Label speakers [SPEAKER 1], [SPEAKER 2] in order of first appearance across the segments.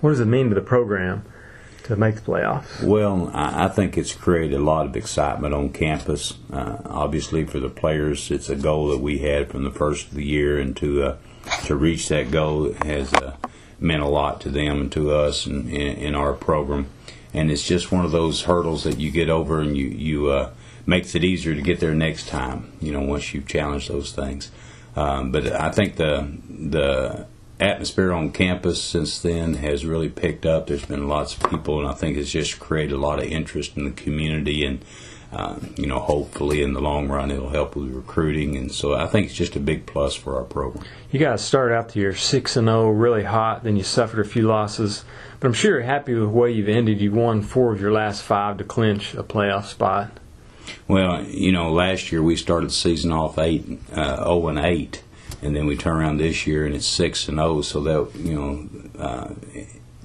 [SPEAKER 1] What does it mean to the program to make the playoffs?
[SPEAKER 2] Well, I think it's created a lot of excitement on campus. Obviously, for the players, it's a goal that we had from the first of the year, and to reach that goal has meant a lot to them and to us and in our program. And it's just one of those hurdles that you get over, and you makes it easier to get there next time, once you've challenged those things. But I think the atmosphere on campus since then has really picked up. There's been lots of people, and I think it's just created a lot of interest in the community, and hopefully in the long run it'll help with recruiting, and so I think it's just a big plus for our program.
[SPEAKER 1] You guys started out the year 6-0, really hot, then you suffered a few losses, but I'm sure you're happy with the way you've ended. You won 4 of your last 5 to clinch a playoff spot.
[SPEAKER 2] Well, last year we started the season off 0-8. And then we turn around this year and it's 6-0. So that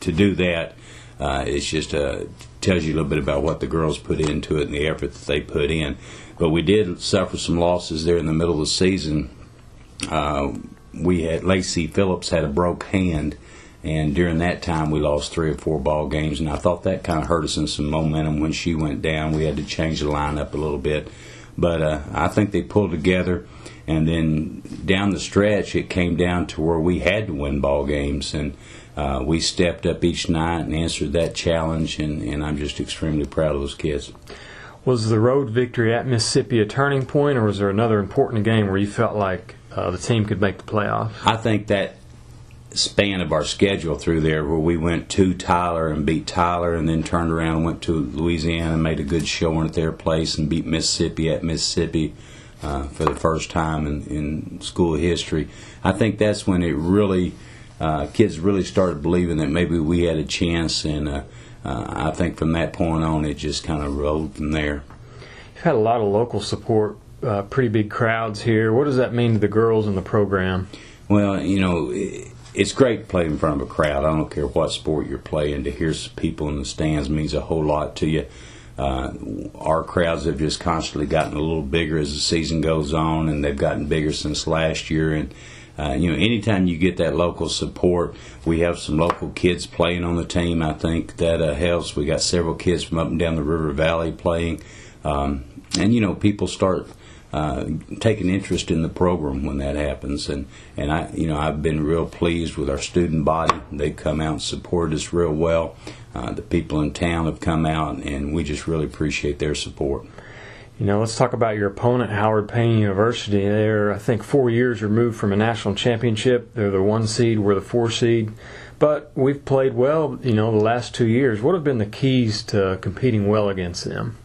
[SPEAKER 2] to do that, it's just tells you a little bit about what the girls put into it and the effort that they put in. But we did suffer some losses there in the middle of the season. We had Lacey Phillips had a broke hand, and during that time we lost 3 or 4 ball games. And I thought that kind of hurt us in some momentum when she went down. We had to change the lineup a little bit, but I think they pulled together. And then down the stretch, it came down to where we had to win ball games, and we stepped up each night and answered that challenge, and I'm just extremely proud of those kids.
[SPEAKER 1] Was the road victory at Mississippi a turning point, or was there another important game where you felt like the team could make the playoffs?
[SPEAKER 2] I think that span of our schedule through there, where we went to Tyler and beat Tyler, and then turned around and went to Louisiana and made a good showing at their place and beat Mississippi at Mississippi. For the first time in school history. I think that's when it really, kids really started believing that maybe we had a chance, and I think from that point on it just kind of rolled from there.
[SPEAKER 1] You've had a lot of local support, pretty big crowds here. What does that mean to the girls in the program?
[SPEAKER 2] Well, it's great to play in front of a crowd. I don't care what sport you're playing. To hear some people in the stands means a whole lot to you. Our crowds have just constantly gotten a little bigger as the season goes on, and they've gotten bigger since last year. And anytime you get that local support, we have some local kids playing on the team. I think that helps. We got several kids from up and down the River Valley playing, and people start taking interest in the program when that happens. And I've been real pleased with our student body. They come out and support us real well. The people in town have come out, and we just really appreciate their support.
[SPEAKER 1] Let's talk about your opponent, Howard Payne University. They're, I think, 4 years removed from a national championship. They're the 1 seed, we're the 4 seed. But we've played well, the last 2 years. What have been the keys to competing well against them?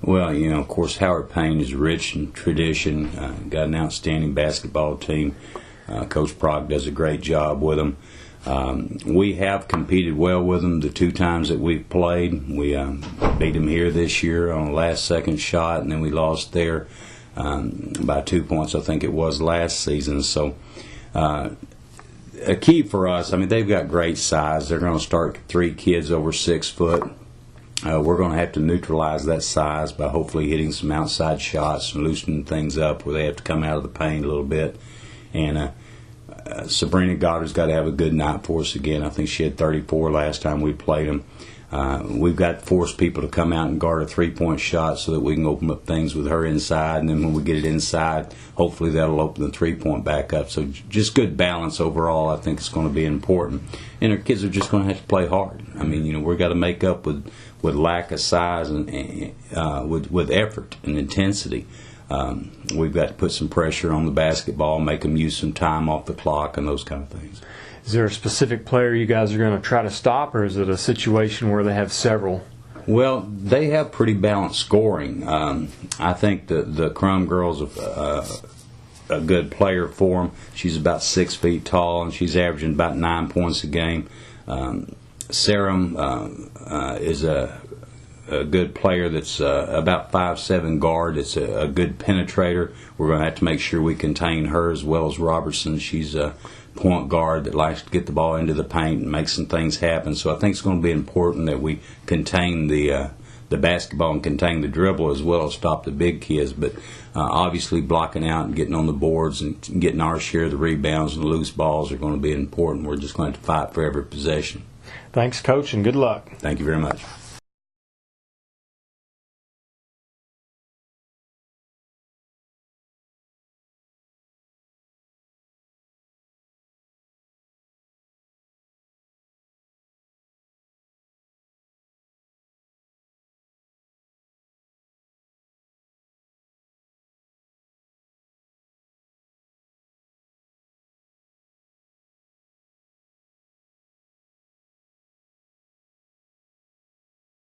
[SPEAKER 2] Well, of course, Howard Payne is rich in tradition, got an outstanding basketball team. Coach Prock does a great job with them. We have competed well with them the 2 times that we've played. We beat them here this year on a last-second shot, and then we lost there by 2 points, I think it was, last season. So a key for us, they've got great size. They're going to start 3 kids over 6 foot. We're going to have to neutralize that size by hopefully hitting some outside shots and loosening things up where they have to come out of the paint a little bit. And Sabrina Goddard's got to have a good night for us again. I think she had 34 last time we played them. We've got to force people to come out and guard a 3-point shot so that we can open up things with her inside, and then when we get it inside, hopefully that'll open the 3-point back up. So just good balance overall, I think, is going to be important. And our kids are just going to have to play hard. We've got to make up with lack of size and with effort and intensity. We've got to put some pressure on the basketball, make them use some time off the clock, and those kind of things.
[SPEAKER 1] Is there a specific player you guys are going to try to stop, or is it a situation where they have several?
[SPEAKER 2] Well, they have pretty balanced scoring. I think the Crum girl's a good player for them. She's about 6 feet tall, and she's averaging about 9 points a game. Sarum is a good player that's about 5'7" guard. It's a good penetrator. We're going to have to make sure we contain her as well as Robertson. She's a point guard that likes to get the ball into the paint and make some things happen. So I think it's going to be important that we contain the basketball and contain the dribble as well as stop the big kids. But obviously blocking out and getting on the boards and getting our share of the rebounds and the loose balls are going to be important. We're just going to have to fight for every possession.
[SPEAKER 1] Thanks, Coach, and good luck.
[SPEAKER 2] Thank you very much.